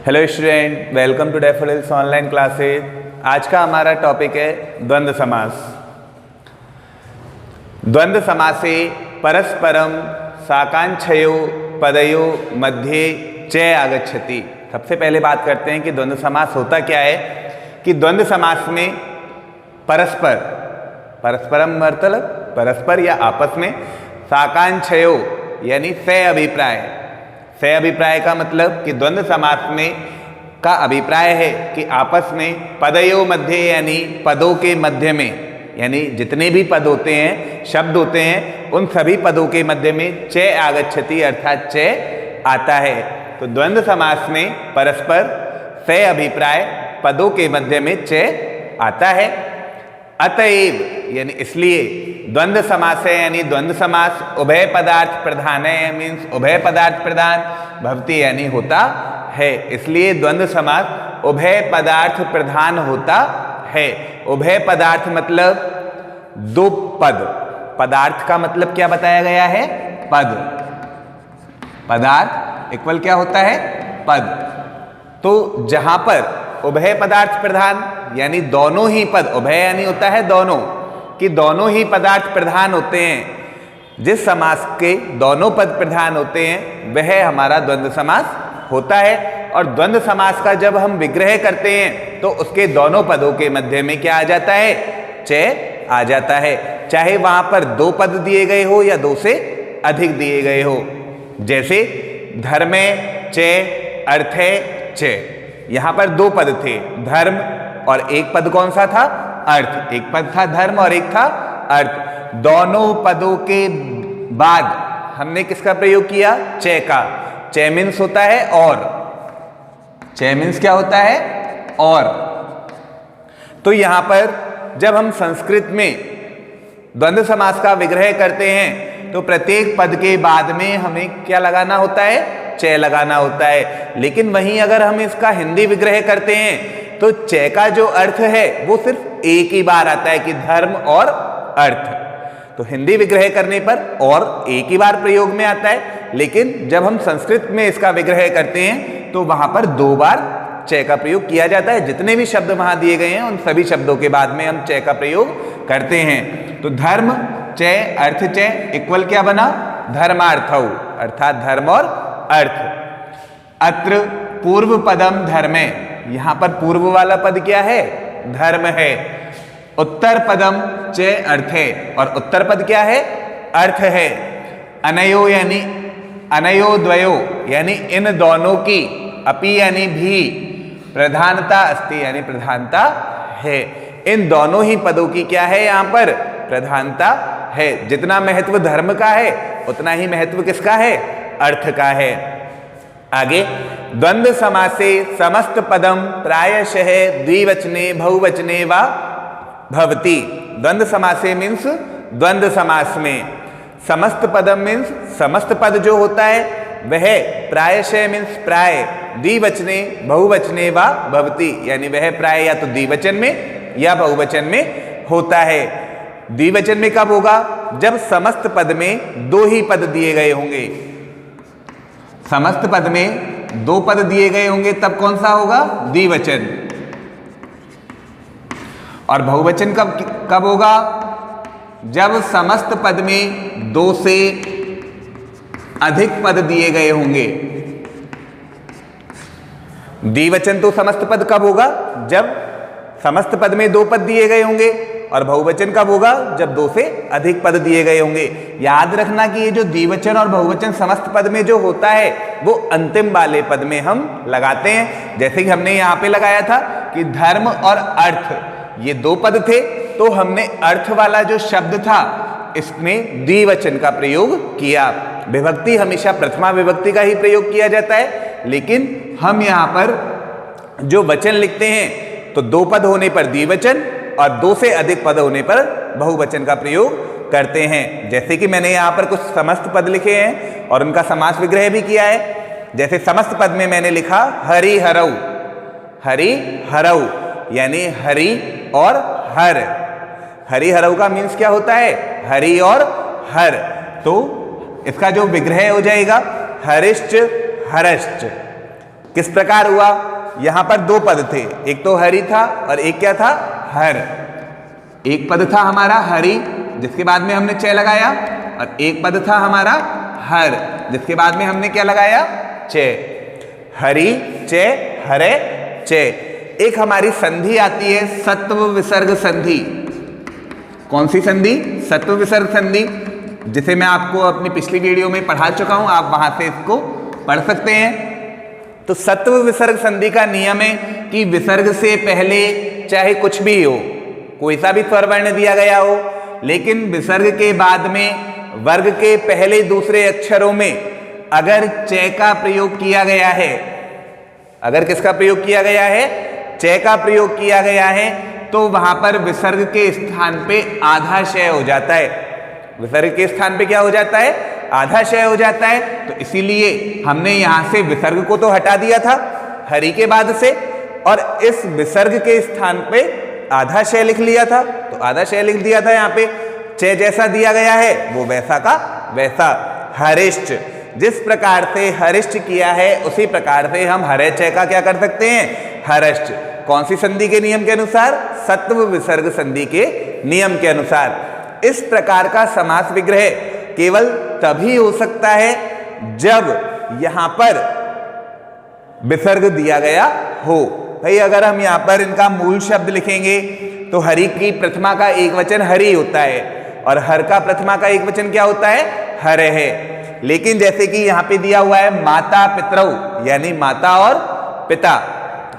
Hello student, welcome to Daffodils online classes. आज का हमारा टॉपिक है द्वंद्व समास। द्वंद्व समासे परस्परम साकांक्षयो पदयो मध्ये च आगच्छति। सबसे पहले बात करते हैं कि द्वंद्व समास होता क्या है। कि द्वंद्व समास में परस्पर, परस्परम मतलब परस्पर या आपस में, साकांक्षयो यानी सह अभिप्राय। सह अभिप्राय का मतलब कि द्वंद्व समास में का अभिप्राय है कि आपस में पदयों मध्य यानी पदों के मध्य में, यानी जितने भी पद होते हैं, शब्द होते हैं, उन सभी पदों के मध्य में च आगच्छति अर्थात च आता है। तो द्वंद्व समास में परस्पर सह अभिप्राय पदों के मध्य में च आता है। अतएव यानी इसलिए द्वंद्व समास है, यानी द्वंद्व समास उभय पदार्थ प्रधान है, मीन्स उभय पदार्थ प्रधान भवति यानी होता है। इसलिए द्वंद्व समास उभय पदार्थ प्रधान होता है। उभय पदार्थ मतलब दो पद। पदार्थ का मतलब क्या बताया गया है? पद। पदार्थ इक्वल क्या होता है? पद। तो जहां पर उभय पदार्थ प्रधान यानी दोनों ही पद, उभय यानी होता है दोनों, कि दोनों ही पदार्थ प्रधान होते हैं, जिस समास के दोनों पद प्रधान होते हैं वह हमारा द्वंद्व समास होता है। और द्वंद्व समास का जब हम विग्रह करते हैं तो उसके दोनों पदों के मध्य में क्या आ जाता है? च आ जाता है, चाहे वहां पर दो पद दिए गए हो या दो से अधिक दिए गए हो। जैसे धर्मे च अर्थे च, यहां पर दो पद थे, धर्म और एक पद कौन सा था? अर्थ। एक पद था धर्म और एक था अर्थ। दोनों पदों के बाद हमने किसका प्रयोग किया? च का। च मीन्स होता है और। च मीन्स क्या होता है? और। तो यहां पर जब हम संस्कृत में द्वंद्व समास का विग्रह करते हैं तो प्रत्येक पद के बाद में हमें क्या लगाना होता है? च लगाना होता है। लेकिन वहीं अगर हम इसका हिंदी विग्रह करते हैं तो च का जो अर्थ है वो सिर्फ एक ही बार आता है कि धर्म और अर्थ। तो हिंदी विग्रह करने पर और एक ही बार प्रयोग में आता है, लेकिन जब हम संस्कृत में इसका विग्रह करते हैं तो वहां पर दो बार च का प्रयोग किया जाता है। जितने भी शब्द वहां दिए गए हैं उन सभी शब्दों के बाद में हम च का प्रयोग करते हैं। तो धर्म च अर्थ च इक्वल क्या बना? धर्मार्थौ, अर्थात धर्म और अर्थ। अत्र पूर्व पदम धर्मे, यहां पर पूर्व वाला पद क्या है? धर्म है। उत्तर पदम च अर्थे, और उत्तर पद क्या है? अर्थ है। अनयो यानी अनयो द्वयो यानी इन दोनों की, अपि यानी भी, प्रधानता अस्ति यानी प्रधानता है। इन दोनों ही पदों की क्या है? यहां पर प्रधानता है। जितना महत्व धर्म का है उतना ही महत्व किसका है? अर्थ का है। आगे द्वंद्व समासे समस्त पदम प्रायशः द्विवचने बहुवचने वा भवति। द्वंद्व समासे मीन्स द्वंद्व समास में समस्त पदम मीन्स समस्त पद जो होता है वह प्रायशः मीन्स प्राय, द्विवचने बहुवचने वा भवति यानी वह प्राय या तो द्विवचन में या बहुवचन में होता है। द्विवचन में कब होगा? जब समस्त पद में दो ही पद दिए गए होंगे। समस्त पद में दो पद दिए गए होंगे तब कौन सा होगा? द्विवचन। और बहुवचन कब होगा? जब समस्त पद में दो से अधिक पद दिए गए होंगे। द्विवचन तो समस्त पद कब होगा? जब समस्त पद में दो पद दिए गए होंगे। और बहुवचन कब होगा? जब दो से अधिक पद दिए गए होंगे। याद रखना कि ये जो द्विवचन और बहुवचन समस्त पद में जो होता है वो अंतिम वाले पद में हम लगाते हैं। जैसे कि हमने यहाँ पे लगाया था कि धर्म और अर्थ, ये दो पद थे, तो हमने अर्थ वाला जो शब्द था इसमें द्विवचन का प्रयोग किया। विभक्ति हमेशा प्रथमा विभक्ति का ही प्रयोग किया जाता है, लेकिन हम यहाँ पर जो वचन लिखते हैं तो दो पद होने पर द्विवचन और दो से अधिक पद होने पर बहुवचन का प्रयोग करते हैं। जैसे कि मैंने यहाँ पर कुछ समस्त पद लिखे हैं और उनका समास विग्रह भी किया है। जैसे समस्त पद में मैंने लिखा हरि हरौ। हरि हरौ यानी हरि और हर। हरि हरौ का मीन्स क्या होता है? हरि और हर। तो इसका जो विग्रह हो जाएगा हरिश्च हरश्च। किस प्रकार हुआ, यहां पर दो पद थे, एक तो हरि था और एक क्या था, हर। एक पद था हमारा हरि जिसके बाद में हमने चे लगाया, और एक पद था हमारा हर जिसके बाद में हमने क्या लगाया, चे। हरि चे हरे चे। एक हमारी संधि आती है सत्व विसर्ग संधि। कौन सी संधि, सत्व विसर्ग संधि, जिसे मैं आपको अपनी पिछली वीडियो में पढ़ा चुका हूं, आप वहां से इसको पढ़ सकते हैं। तो सत्व विसर्ग संधि का नियम है कि विसर्ग से पहले चाहे कुछ भी हो, कोई सा भी स्वर वर्ण दिया गया हो, लेकिन विसर्ग के बाद में वर्ग के पहले दूसरे अक्षरों में अगर चे का प्रयोग किया गया है, अगर किसका प्रयोग किया गया है, चे का प्रयोग किया गया है, तो वहां पर विसर्ग के स्थान पे आधा शय हो जाता है। विसर्ग के स्थान पे क्या हो जाता है, आधा शय हो जाता है। तो इसीलिए हमने यहां से विसर्ग को तो हटा दिया था हरि के बाद से, और इस विसर्ग के स्थान पे आधा शय लिख लिया था। तो आधा शय लिख दिया था, यहाँ पे चे जैसा दिया गया है वो वैसा का वैसा। हरिष्ट, जिस प्रकार से हरिष्ट किया है उसी प्रकार से हम हरे चे का क्या कर सकते हैं, हरिष्ट। कौन सी संधि के नियम के अनुसार, सत्व विसर्ग संधि के नियम के अनुसार। इस प्रकार का समास विग्रह केवल तभी हो सकता है जब यहां पर विसर्ग दिया गया हो। भाई अगर हम यहां पर इनका मूल शब्द लिखेंगे तो हरि की प्रथमा का एक वचन हरि होता है और हर का प्रथमा का एक वचन क्या होता है, हरे है। लेकिन जैसे कि यहां पे दिया हुआ है माता पितरौ, यानी माता और पिता,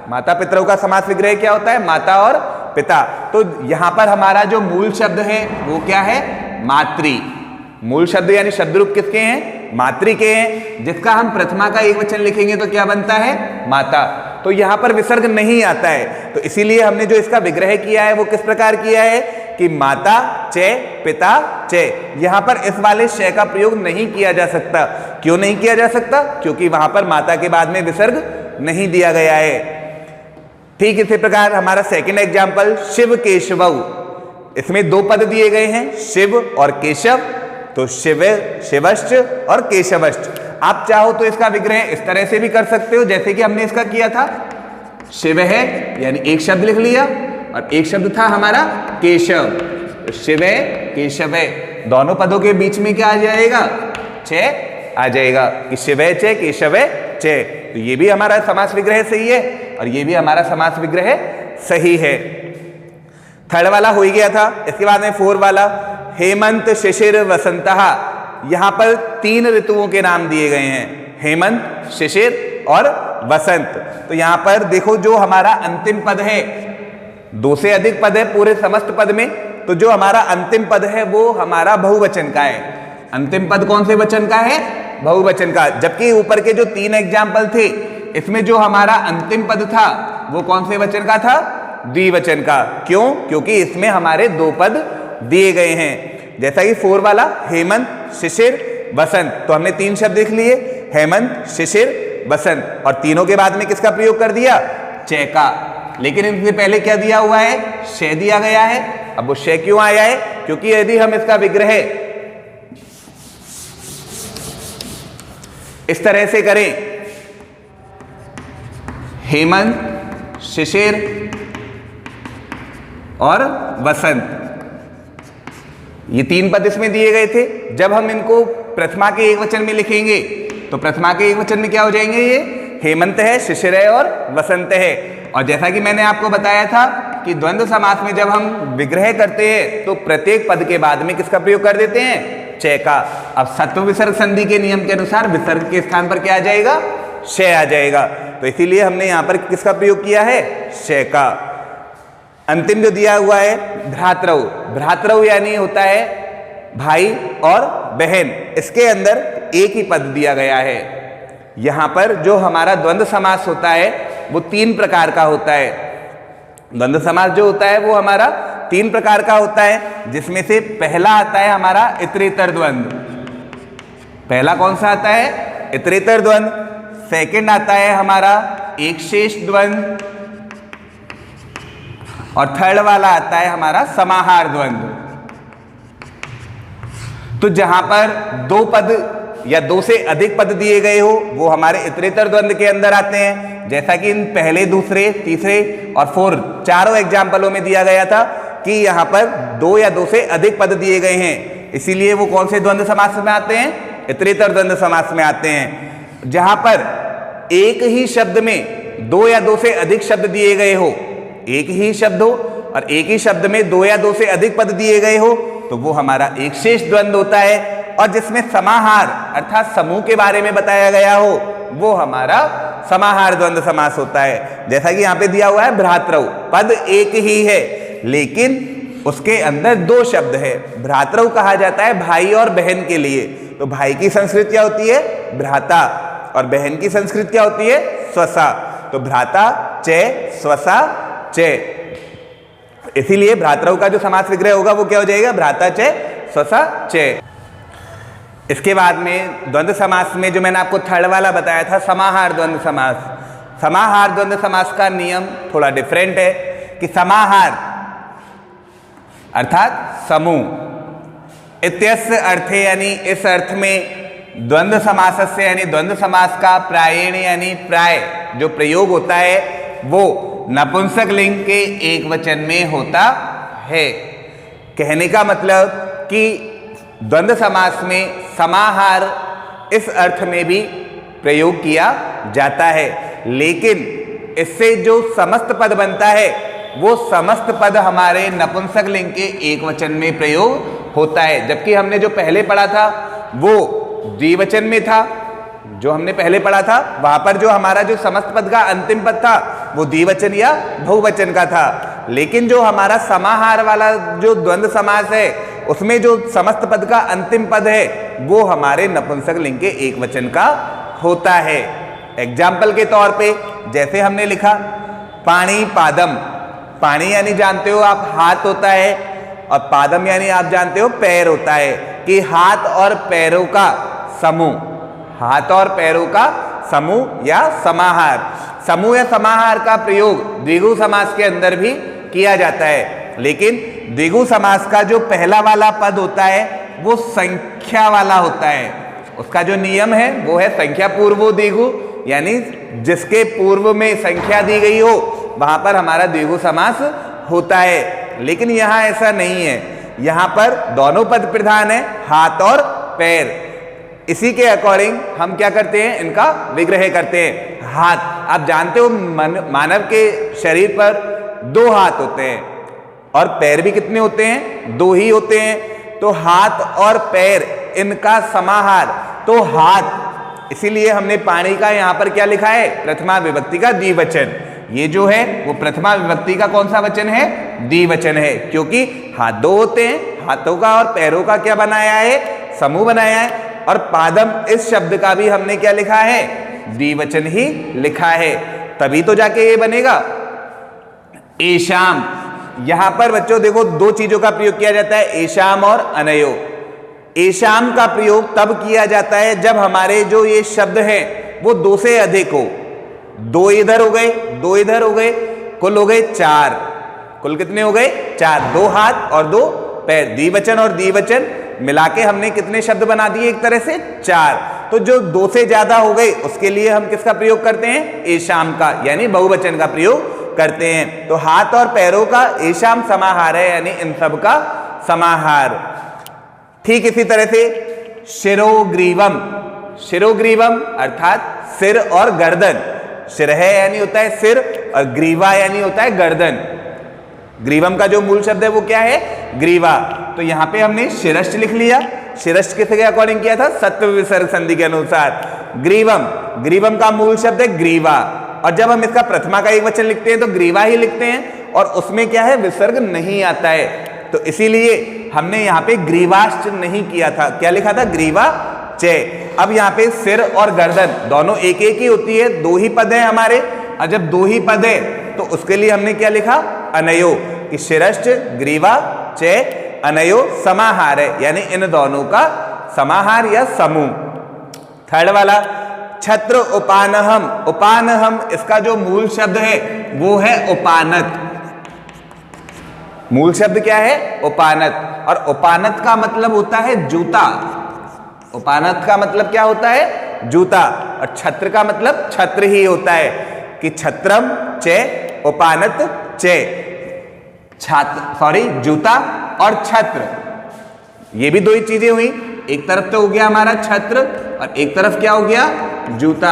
माता पितरौ का समास विग्रह क्या होता है, माता और पिता। तो यहां पर हमारा जो मूल शब्द है वो क्या है, मातृ। मूल शब्द यानी शब्द रूप किसके हैं, मातृ के हैं, जिसका हम प्रथमा का एक वचन लिखेंगे तो क्या बनता है, माता। तो यहां पर विसर्ग नहीं आता है, तो इसीलिए हमने जो इसका विग्रह किया है वो किस प्रकार किया है कि माता चे पिता चे। यहां पर इस वाले शय का प्रयोग नहीं किया जा सकता। क्यों नहीं किया जा सकता, क्योंकि वहां पर माता के बाद में विसर्ग नहीं दिया गया है। ठीक इसी प्रकार हमारा सेकंड एग्जाम्पल शिव केशवौ। इसमें दो पद दिए गए हैं, शिव और केशव। तो शिव शिवश्च और केशवश्च। आप चाहो तो इसका विग्रह इस तरह से भी कर सकते हो जैसे कि हमने इसका किया था, शिव है यानी एक शब्द लिख लिया और एक शब्द था हमारा केशव। शिव केशव, दोनों पदों के बीच में क्या आ जाएगा, चे आ जाएगा कि शिव चे केशव चे। तो ये भी हमारा समास विग्रह सही है और ये भी हमारा समास विग्रह सही है। थर्ड वाला हो ही गया था। इसके बाद में फोर वाला हेमंत शिशिर वसंतः। यहां पर तीन ऋतुओं के नाम दिए गए हैं, हेमंत शिशिर और वसंत। तो यहां पर देखो जो हमारा अंतिम पद है, दो से अधिक पद है पूरे समस्त पद में, तो जो हमारा अंतिम पद है वो हमारा बहुवचन का है। अंतिम पद कौन से वचन का है, बहुवचन का। जबकि ऊपर के जो तीन एग्जाम्पल थे इसमें जो हमारा अंतिम पद था वो कौन से वचन का था, द्विवचन का। क्यों, क्योंकि इसमें हमारे दो पद दिए गए हैं। जैसा कि फोर वाला हेमंत शिशिर बसंत, तो हमने तीन शब्द लिख लिए, हेमंत शिशिर बसंत, और तीनों के बाद में किसका प्रयोग कर दिया, चे का। लेकिन इनसे पहले क्या दिया हुआ है, शय दिया गया है। अब वो शय क्यों आया है, क्योंकि यदि हम इसका विग्रह इस तरह से करें, हेमंत शिशिर और वसंत, ये तीन पद इसमें दिए गए थे। जब हम इनको प्रथमा के एक वचन में लिखेंगे तो प्रथमा के एक वचन में क्या हो जाएंगे, ये हेमंत है, शिशिर है और वसंत है। और जैसा कि मैंने आपको बताया था कि द्वंद्व समास में जब हम विग्रह करते हैं तो प्रत्येक पद के बाद में किसका प्रयोग कर देते हैं, चे का। अब सत्व विसर्ग संधि के नियम के अनुसार विसर्ग के स्थान पर क्या आ जाएगा, शय आ जाएगा। तो इसीलिए हमने यहां पर किसका प्रयोग किया है, शय का। अंतिम जो दिया हुआ है भ्रातरौ, भ्रातरौ यानी होता है भाई और बहन। इसके अंदर एक ही पद दिया गया है। यहां पर जो हमारा द्वंद्व समास होता है वो तीन प्रकार का होता है। द्वंद्व समास जो होता है वो हमारा तीन प्रकार का होता है, जिसमें से पहला आता है हमारा इतरेतर द्वंद्व। पहला कौन सा आता है, इतरेतर द्वंद्व। सेकंड आता है हमारा एक शेष द्वंद्व, और थर्ड वाला आता है हमारा समाहार द्वंद्व। तो जहां पर दो पद या दो से अधिक पद दिए गए हो वो हमारे इतरेतर द्वंद के अंदर आते हैं, जैसा कि इन पहले, दूसरे, तीसरे और फोर्थ चारों एग्जाम्पलों में दिया गया था कि यहाँ पर दो या दो से अधिक पद दिए गए हैं, इसीलिए वो कौन से द्वंद्व समास में आते हैं? इतरेतर द्वंद्व समास में आते हैं। जहां पर एक ही शब्द में दो या दो से अधिक शब्द दिए गए हो, एक ही शब्द हो और एक ही शब्द में दो या दो से अधिक पद दिए गए हो, तो वो हमारा एक शेष द्वंद्व होता है। और जिसमें समाहार अर्थात समूह के बारे में बताया गया हो वो हमारा समाहार द्वंद्व समास होता है। जैसा कि यहाँ पे दिया हुआ है भ्रातृ, पद एक ही है लेकिन उसके अंदर दो शब्द है। भ्रातृ कहा जाता है भाई और बहन के लिए, तो भाई की संस्कृत क्या होती है? भ्राता, और बहन की संस्कृत क्या होती है? स्वसा। तो भ्राता चे स्वसा चे, इसीलिए भ्रातृ का जो समास विग्रह होगा वो क्या हो जाएगा? भ्राता चे स्वसा चे। इसके बाद में द्वंद्व समास में जो मैंने आपको थर्ड वाला बताया था, समाहार द्वंद्व समास। समाहार द्वंद्व समास का नियम थोड़ा डिफरेंट है कि समाहार अर्थात समूह, इत्यस्य अर्थे यानी इस अर्थ में द्वंद्व समासस्य यानी द्वंद्व समास का प्रायेण यानी प्राय जो प्रयोग होता है वो नपुंसक लिंग के एक वचन में होता है। कहने का मतलब कि द्वंद्व समास में समाहार इस अर्थ में भी प्रयोग किया जाता है, लेकिन इससे जो समस्त पद बनता है वो समस्त पद हमारे नपुंसक लिंग के एक वचन में प्रयोग होता है। जबकि हमने जो पहले पढ़ा था वो द्विवचन में था, जो हमने पहले पढ़ा था वहां पर जो हमारा जो समस्त पद का अंतिम पद था वो द्विवचन या बहुवचन का था, लेकिन जो हमारा समाहार वाला जो द्वंद्व समास है उसमें जो समस्त पद का अंतिम पद है वो हमारे नपुंसक लिंग के एक वचन का होता है। एग्जाम्पल के तौर पे जैसे हमने लिखा पाणी पादम, पाणी यानी जानते हो आप हाथ होता है और पादम यानी आप जानते हो पैर होता है, कि हाथ और पैरों का समूह, हाथ और पैरों का समूह या समाहार। समूह या समाहार का प्रयोग द्विगु समास के अंदर भी किया जाता है, लेकिन द्विगु समास का जो पहला वाला पद होता है वो संख्या वाला होता है। उसका जो नियम है वो है संख्या पूर्वो द्विगु, यानी जिसके पूर्व में संख्या दी गई हो वहां पर हमारा द्विगु समास होता है। लेकिन यहाँ ऐसा नहीं है, यहाँ पर दोनों पद प्रधान है, हाथ और पैर। इसी के अकॉर्डिंग हम क्या करते हैं? इनका विग्रह करते हैं। हाथ, आप जानते हो मानव के शरीर पर दो हाथ होते हैं और पैर भी कितने होते हैं? दो ही होते हैं। तो हाथ और पैर इनका समाहार, तो हाथ, इसीलिए हमने पाणी का यहाँ पर क्या लिखा है? प्रथमा विभक्ति का द्विवचन। ये जो है वो प्रथमा विभक्ति का कौन सा वचन है? द्विवचन है, क्योंकि हाथ दो होते हैं, हाथों का और पैरों का क्या बनाया है? समूह बनाया है। और पादम इस शब्द का भी हमने क्या लिखा है? द्विवचन ही लिखा है, तभी तो जाके ये बनेगा एशाम। यहां पर बच्चों देखो दो चीजों का प्रयोग किया जाता है, एशाम और अनयो। एशाम का प्रयोग तब किया जाता है जब हमारे जो ये शब्द हैं वो दो से अधिक हो। दो इधर हो गए, दो इधर हो गए, कुल हो गए चार। कुल कितने हो गए? चार। दो हाथ और दो पैर, द्विवचन और द्विवचन मिला के हमने कितने शब्द बना दिए? एक तरह से चार। तो जो दो से ज्यादा हो गए उसके लिए हम किसका प्रयोग करते हैं? एशाम का, यानी बहुवचन का प्रयोग करते हैं। तो हाथ और पैरों का एशाम समाहार है, यानी इन सब का समाहार। ठीक इसी तरह से शिरोग्रीवम, शिरोग्रीवम अर्थात सिर और गर्दन। सिर है यानी होता है सिर और ग्रीवा यानी होता है गर्दन। ग्रीवम का जो मूल शब्द है वो क्या है? ग्रीवा। तो यहां पे हमने शिरश्च लिख लिया। शिरश्च किसके अकॉर्डिंग किया था? सत्व विसर्ग संधि के अनुसार। ग्रीवम, ग्रीवम का मूल शब्द है ग्रीवा, और जब हम इसका प्रथमा का एक वचन लिखते हैं तो ग्रीवा ही लिखते हैं, और उसमें क्या है? विसर्ग नहीं आता है। तो इसीलिए हमने यहाँ पे ग्रीवाश्च नहीं किया था। क्या लिखा था? ग्रीवा चे। अब यहाँ पे सिर और गर्दन दोनों एक एक ही होती है, दो ही पद है हमारे, और जब दो ही पद है तो उसके लिए हमने क्या लिखा? अनयो, कि शिरश्च ग्रीवा चे अनयो समाहार है, यानी इन दोनों का समाहार या समूह। थर्ड वाला छत्र उपानहम। उपानहम इसका जो मूल शब्द है वो है उपानत। मूल शब्द क्या है? उपानत। और उपानत का मतलब होता है जूता। उपानत का मतलब क्या होता है? जूता। और छत्र का मतलब छत्र ही होता है कि छत्रम चे उपानत चे, जूता और छत्र, ये भी दो ही चीजें हुई। एक तरफ तो हो गया हमारा छत्र और एक तरफ क्या हो गया? जूता।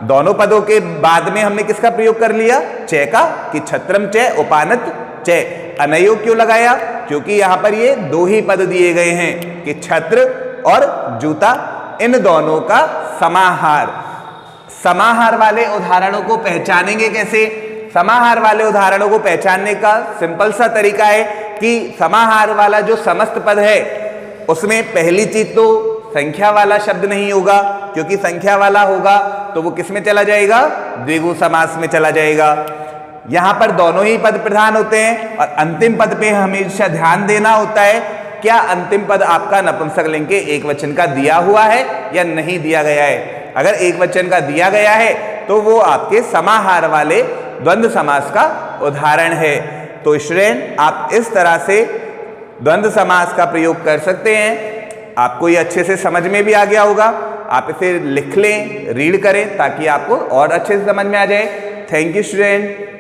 दोनों पदों के बाद में हमने किसका प्रयोग कर लिया? चे का, कि छत्रम चे उपानत चे। अनयो क्यों लगाया? क्योंकि यहां पर ये दो ही पद दिए गए हैं कि छत्र और जूता, इन दोनों का समाहार। समाहार वाले उदाहरणों को पहचानेंगे कैसे? समाहार वाले उदाहरणों को पहचानने का सिंपल सा तरीका है कि समाहार वाला जो समस्त पद है उसमें पहली चीज तो संख्या वाला शब्द नहीं होगा, क्योंकि संख्या वाला होगा तो वो किस में चला जाएगा? द्विगु समास में चला जाएगा। यहां पर दोनों ही पद प्रधान होते हैं और अंतिम पद पे हमेशा ध्यान देना होता है, क्या अंतिम पद आपका नपुंसकलिंग के एक वचन का दिया हुआ है या नहीं दिया गया है। अगर एक वचन का दिया गया है तो वो आपके समाहार वाले द्वंद्व समास का उदाहरण है। तो स्टूडेंट, आप इस तरह से द्वंद्व समास का प्रयोग कर सकते हैं। आपको ये अच्छे से समझ में भी आ गया होगा। आप इसे लिख लें, रीड करें, ताकि आपको और अच्छे से समझ में आ जाए। Thank you student.